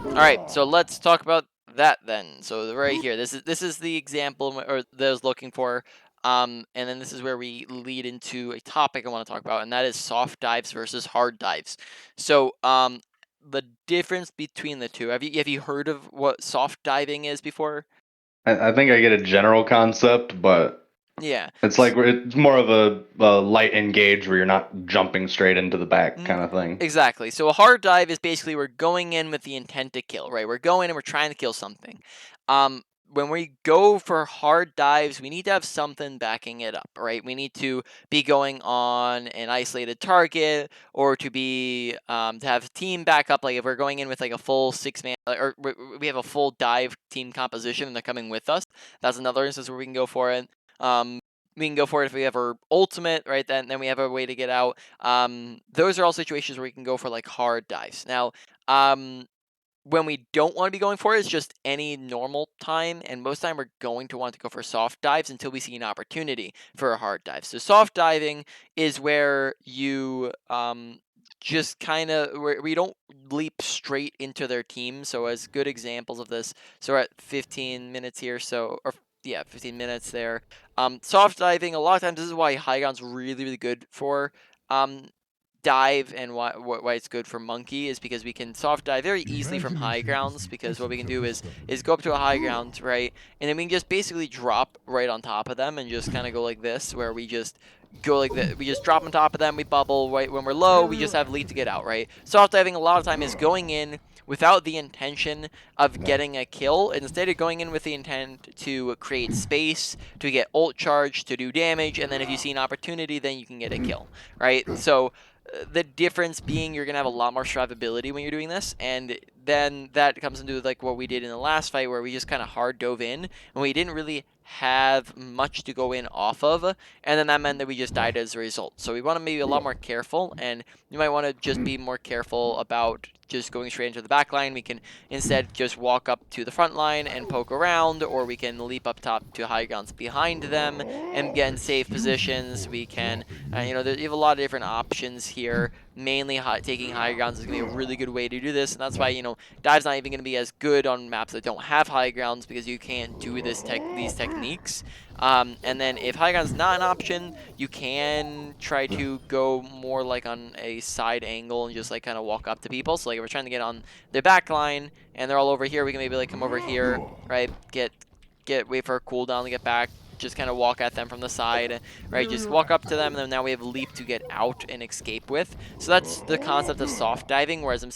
All right, so let's talk about that then. So right here, this is the example or that I was looking for, and then this is where we lead into a topic I want to talk about, and that is soft dives versus hard dives. So the difference between the two. Have you heard of what soft diving is before?
I think I get a general concept, but
Yeah.
it's more of a light engage where you're not jumping straight into the back kind of thing.
Exactly. So a hard dive is basically we're going in with the intent to kill, right? We're going and we're trying to kill something. When we go for hard dives, we need to have something backing it up, right? We need to be going on an isolated target, or to be to have team backup. Like if we're going in with like a full 6-man, or we have a full dive team composition and they're coming with us. That's another instance where we can go for it. We can go for it if we have our ultimate, right? Then we have a way to get out. Those are all situations where we can go for like hard dives. Now, when we don't want to be going for it, it's just any normal time, and most time we're going to want to go for soft dives until we see an opportunity for a hard dive. So soft diving is where you just kind of where we don't leap straight into their team. So as good examples of this, so we're at 15 minutes here, so or yeah, 15 minutes there. Soft diving, a lot of times this is why high ground's really good for dive, and why it's good for monkey is because we can soft dive very easily from high grounds, because what we can do is go up to a high ground, right, and then we can just basically drop right on top of them and just kind of go like this, where we just go like that. We just drop on top of them, we bubble, right? When we're low, we just have lead to get out, right? Soft diving a lot of time is going in without the intention of getting a kill, instead of going in with the intent to create space, to get ult charge, to do damage, and then if you see an opportunity, then you can get a kill, right? So the difference being you're going to have a lot more survivability when you're doing this, and then that comes into like what we did in the last fight, where we just kind of hard dove in, and we didn't really have much to go in off of, and then that meant that we just died as a result. So we want to be a lot more careful, and you might want to just be more careful about just going straight into the back line. We can instead just walk up to the front line and poke around, or we can leap up top to high grounds behind them and get in safe positions. We can, you have a lot of different options here. Mainly taking high grounds is going to be a really good way to do this, and that's why, dive's not even going to be as good on maps that don't have high grounds, because you can't do these techniques. And then if high ground's not an option, you can try to go more like on a side angle and just like kind of walk up to people. So like if we're trying to get on their back line and they're all over here, we can maybe like come over here, right? Wait for a cooldown to get back, just kind of walk at them from the side, right? Just walk up to them, and then now we have leap to get out and escape with. So that's the concept of soft diving, whereas I'm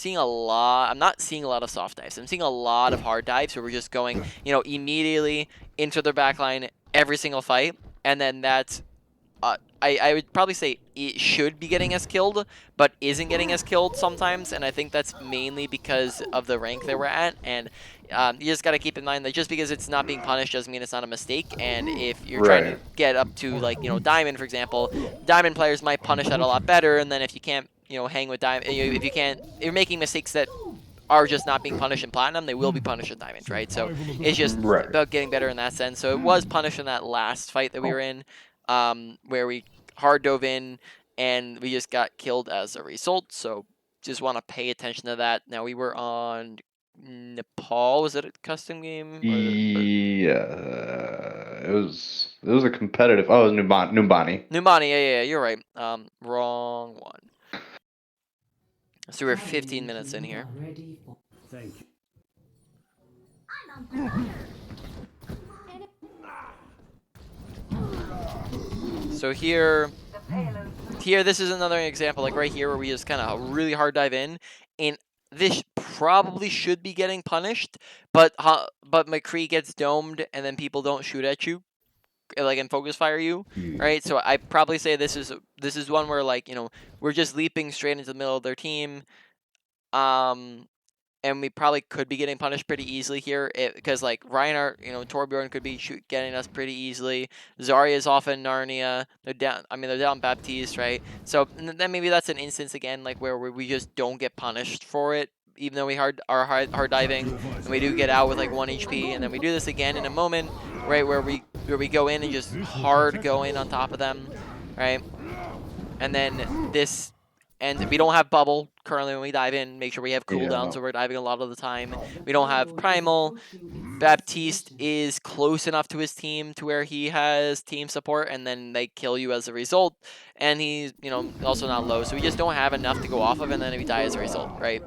not seeing a lot of soft dives. I'm seeing a lot of hard dives where we're just going, immediately into their backline every single fight, and then that's I would probably say it should be getting us killed, but isn't getting us killed sometimes, and I think that's mainly because of the rank that we're at, and you just got to keep in mind that just because it's not being punished doesn't mean it's not a mistake, and if you're trying to
Right.
get up to, like, Diamond, for example, Diamond players might punish that a lot better, and then if you can't, hang with Diamond, if you can't, you're making mistakes that are just not being punished in Platinum, they will be punished in Diamond, right? So it's just
Right.
about getting better in that sense. So it was punished in that last fight that we were in, where we hard dove in and we just got killed as a result. So just want to pay attention to that. Now we were on Nepal. Was it a custom game?
Yeah, it was a competitive. Oh, it was Numbani.
Numbani, yeah, you're right. Wrong one. So we're 15 minutes in here.
Ready for... Thank you.
So here,
The payload
this is another example, like right here, where we just kind of really hard dive in, and this probably should be getting punished, but McCree gets domed, and then people don't shoot at you, like, and focus fire you, right? So I probably say this is one where, like, we're just leaping straight into the middle of their team, and we probably could be getting punished pretty easily here, because, like, Reinhardt, Torbjorn could be getting us pretty easily. Zarya is off in Narnia. They're down Baptiste, right? So then maybe that's an instance again, like, where we just don't get punished for it, even though we are hard diving, and we do get out with like 1 HP, and then we do this again in a moment, right, where we go in and just hard go in on top of them, right? And then this. And we don't have bubble currently when we dive in. Make sure we have cooldown, so we're diving a lot of the time. We don't have primal. Baptiste is close enough to his team to where he has team support, and then they kill you as a result. And he's, also not low, so we just don't have enough to go off of, and then we die as a result, right?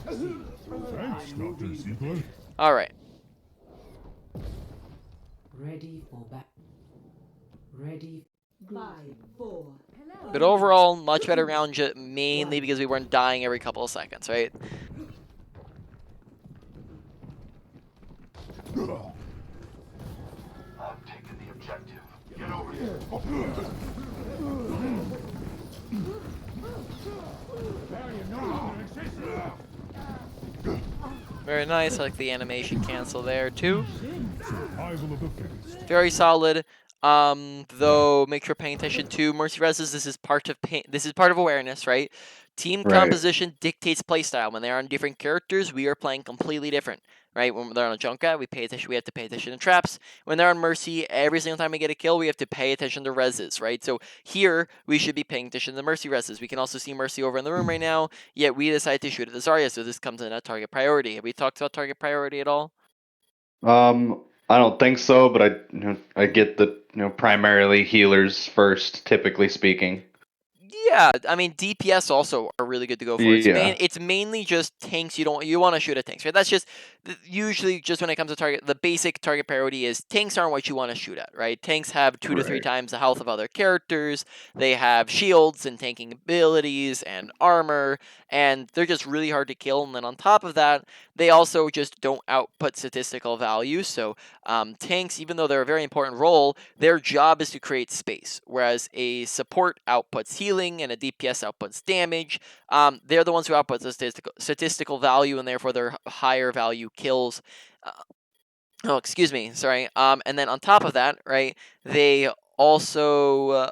Thanks, Dr. Ziegler.
All right.
Ready for back. Ready.
5, 4.
But overall, much better round, mainly because we weren't dying every couple of seconds, right?
I've taken the objective. Get over here.
Very nice. I like the animation cancel there too.
Survival of the fittest.
Very solid. Though make sure paying attention to mercy reses. This is part of awareness, right? Team
Right.
composition dictates playstyle. When they're on different characters, we are playing completely different, right? When they're on a Junka, we have to pay attention to traps. When they're on Mercy, every single time we get a kill, we have to pay attention to reses, right? So here, we should be paying attention to the Mercy reses. We can also see Mercy over in the room right now, yet we decided to shoot at the Zarya, so this comes in at target priority. Have we talked about target priority at all?
I don't think so, but I get that, primarily healers first, typically speaking.
Yeah, I mean, DPS also are really good to go for.
Yeah.
It's mainly just tanks. You want to shoot at tanks, right? That's just usually just when it comes to target. The basic target priority is tanks aren't what you want to shoot at, right? Tanks have 2 to 3
Right.
times the health of other characters. They have shields and tanking abilities and armor, and they're just really hard to kill. And then on top of that, they also just don't output statistical value. So tanks, even though they're a very important role, their job is to create space, whereas a support outputs healing and a DPS outputs damage. They're the ones who output statistical value, and therefore they're higher value kills. Oh, excuse me, sorry. And then on top of that, right, they also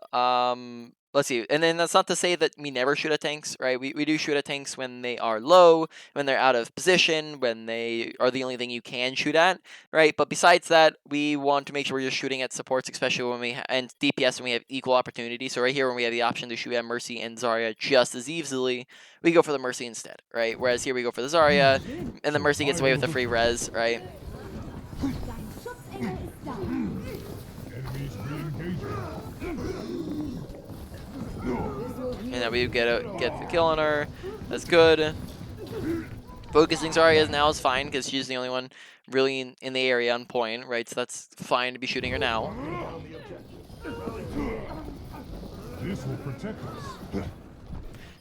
let's see, and then that's not to say that we never shoot at tanks, right? We do shoot at tanks when they are low, when they're out of position, when they are the only thing you can shoot at, right? But besides that, we want to make sure we're just shooting at supports, especially when and DPS when we have equal opportunity. So right here, when we have the option to shoot at Mercy and Zarya just as easily, we go for the Mercy instead, right? Whereas here we go for the Zarya, and the Mercy gets away with the free res, right?
Dein Schutzengel ist da.
Enemies re-engaging.
And then we get the kill on her. That's good. Focusing Zarya now is fine because she's the only one really in the area on point, right? So that's fine to be shooting her now.
This will protect us.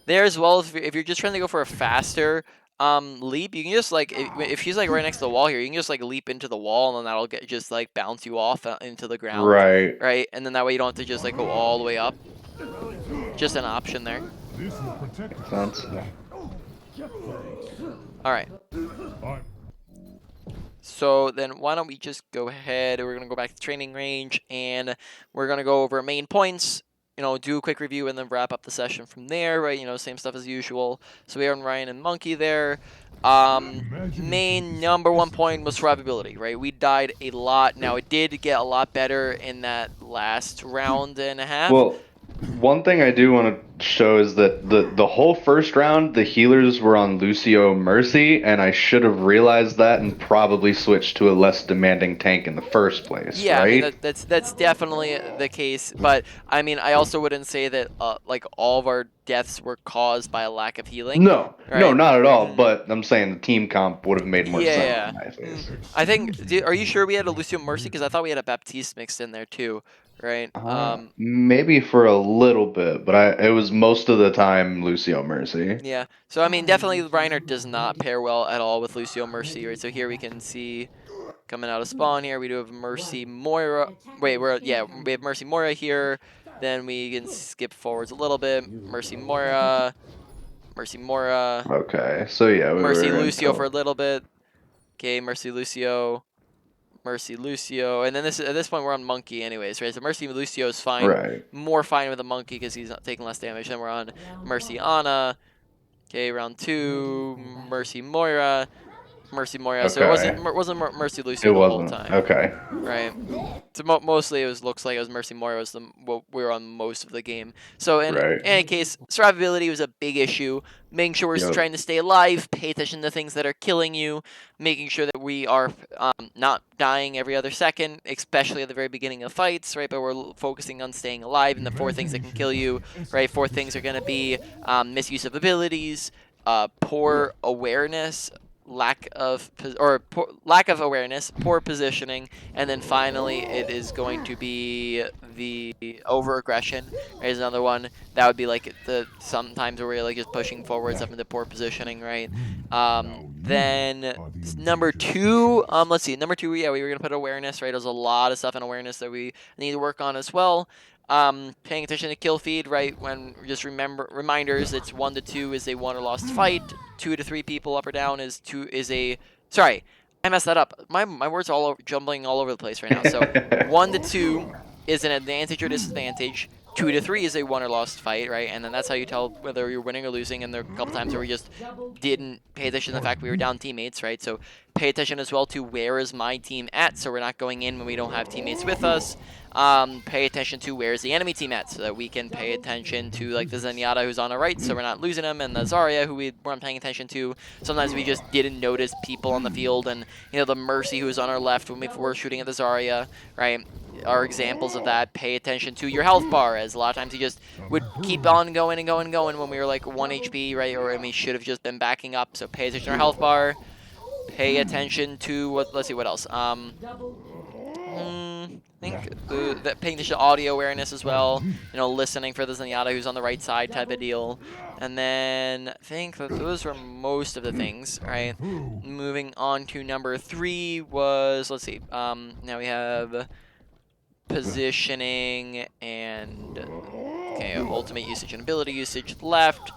There as well, if you're just trying to go for a faster leap, you can just like if she's like right next to the wall here, you can just like leap into the wall, and then that'll just like bounce you off into the ground,
Right.
right? And then that way you don't have to just like go all the way up. Just an option there.
This will protect
Makes
us.
sense.
All right.
I
So then why don't we just go ahead, we're going to go back to the training range, and we're going to go over main points, do a quick review, and then wrap up the session from there, right? Same stuff as usual. So we have Ryan and Monkey there. Main number one point was survivability, right? We died a lot. Now, it did get a lot better in that last round and a half.
Well, one thing I do want to show is that the whole first round, the healers were on Lucio Mercy, and I should have realized that and probably switched to a less demanding tank in the first place,
Yeah,
right?
I mean that's definitely the case, but I mean I also wouldn't say that like all of our deaths were caused by a lack of healing.
No,
right?
not at all.
Mm.
But I'm saying the team comp would have made more
Yeah.
sense in my face.
I think. Are you sure we had a Lucio Mercy? Because I thought we had a Baptiste mixed in there too, right?
Maybe for a little bit, but it was most of the time Lucio Mercy.
Yeah. So I mean, definitely Reinhardt does not pair well at all with Lucio Mercy, right? So here we can see coming out of spawn here, we do have Mercy Moira. Wait, we have Mercy Moira here. Then we can skip forwards a little bit. Mercy Moira. Mercy Moira.
Okay, so yeah, we
Mercy
were
Lucio for a little bit. Okay, Mercy Lucio. Mercy Lucio. And then at this point we're on Monkey anyways, right? So Mercy Lucio is fine.
Right.
More fine with the Monkey because he's not taking less damage. Then we're on Mercy Ana. Okay, round 2. Mercy Moira. Mercy Moira. So it wasn't Mercy Lucio the whole time.
Okay.
Right. So mostly looks like it was Mercy Moira was what we were on most of the game. So in any case, survivability was a big issue. Making sure we're trying to stay alive, pay attention to things that are killing you, making sure that we are not dying every other second, especially at the very beginning of fights, right? But we're focusing on staying alive, and the 4 things that can kill you, right? 4 things are going to be misuse of abilities, poor awareness, lack of awareness, poor positioning, and then finally it is going to be the over-aggression. Is another one that would be like sometimes where we're like just pushing forwards up into poor positioning, right? Then number 2, let's see, number 2, yeah, we were gonna put awareness, right? There's a lot of stuff in awareness that we need to work on as well. Paying attention to kill feed, right? When just reminders, it's 1 to 2 is a won or lost fight. 2 to 3 people up or down is a. Sorry, I messed that up. My words are jumbling all over the place right now. So 1 to 2 is an advantage or disadvantage. 2 to 3 is a won or lost fight, right? And then that's how you tell whether you're winning or losing. And there are a couple times where we just didn't pay attention to the fact we were down teammates, right? So pay attention as well to where is my team at, so we're not going in when we don't have teammates with us. Pay attention to where's the enemy team at, so that we can pay attention to like the Zenyatta who's on our right, so we're not losing him, and the Zarya who we weren't paying attention to. Sometimes we just didn't notice people on the field, and the Mercy who's on our left when we were shooting at the Zarya, right? Are examples of that. Pay attention to your health bar, as a lot of times you just would keep on going and going and going when we were like 1 HP, right? Or we should have just been backing up. So pay attention to our health bar. Pay attention to let's see what else. I think paying attention to audio awareness as well. Listening for the Zenyatta who's on the right side type of deal. And then I think that those were most of the things, right? Moving on to number 3 was, let's see. Now we have positioning and ultimate usage and ability usage left.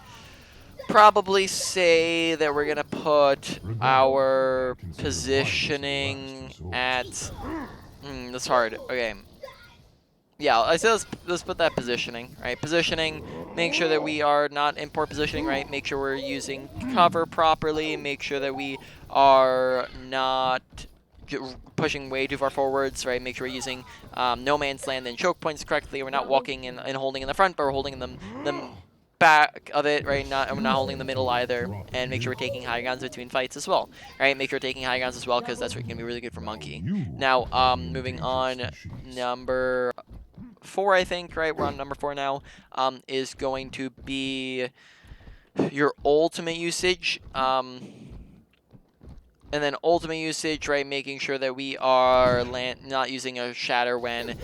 Probably say that we're gonna put our positioning at that's hard. Okay, yeah, I say let's put that positioning, right? Positioning, make sure that we are not in poor positioning, right? Make sure we're using cover properly, make sure that we are not pushing way too far forwards, right? Make sure we're using no man's land and choke points correctly. We're not walking and holding in the front, but we're holding them back of it, right? We're not holding the middle either. And make sure we're taking high grounds between fights as well, right? Make sure we're taking high grounds as well, because that's where it can be really good for Monkey. Now, moving on, number 4, I think, right? We're on number 4 now. Is going to be your ultimate usage. And then ultimate usage, right? Making sure that we are not using a shatter when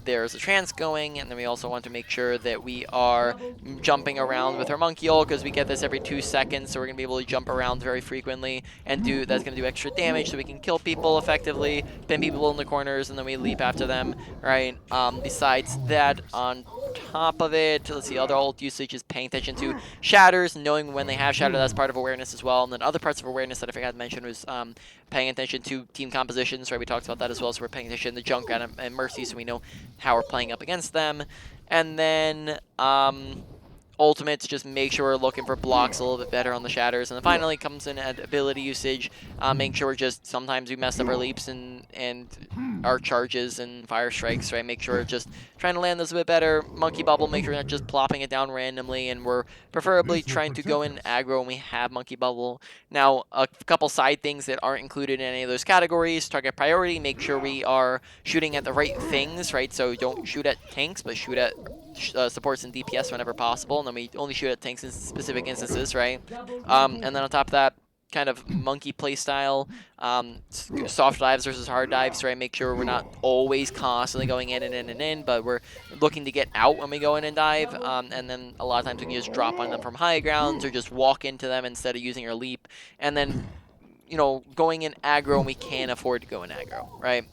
there's a trance going, and then we also want to make sure that we are jumping around with our monkey ult, because we get this every 2 seconds, so we're gonna be able to jump around very frequently and that's gonna do extra damage, so we can kill people effectively, pin people in the corners, and then we leap after them, right? Besides that, on top of it, let's see, other ult usage is paying attention to shatters, knowing when they have shatter. That's part of awareness as well. And then other parts of awareness that I forgot to mention was paying attention to team compositions, right? We talked about that as well, so we're paying attention to Junkrat and Mercy, so we know how we're playing up against them. And then ultimates, just make sure we're looking for blocks a little bit better on the shatters. And then finally comes in at ability usage, making sure we're just, sometimes we mess up our leaps and our charges and fire strikes, right? Make sure we're just trying to land those a bit better. Monkey bubble, make sure we're not just plopping it down randomly, and we're preferably trying to go in aggro when we have monkey bubble. Now, a couple side things that aren't included in any of those categories: target priority, make sure we are shooting at the right things, right? So don't shoot at tanks, but shoot at supports and DPS whenever possible, and then we only shoot at tanks in specific instances, right? And then on top of that, kind of monkey playstyle, soft dives versus hard dives, right? Make sure we're not always constantly going in and in and in, but we're looking to get out when we go in and dive, and then a lot of times we can just drop on them from high grounds or just walk into them instead of using our leap, and then, you know, going in aggro when we can afford to go in aggro, right?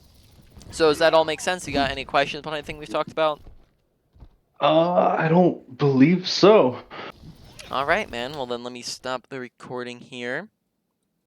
So does that all make sense? You got any questions on anything we've talked about?
I don't believe so.
All right, man. Well, then let me stop the recording here.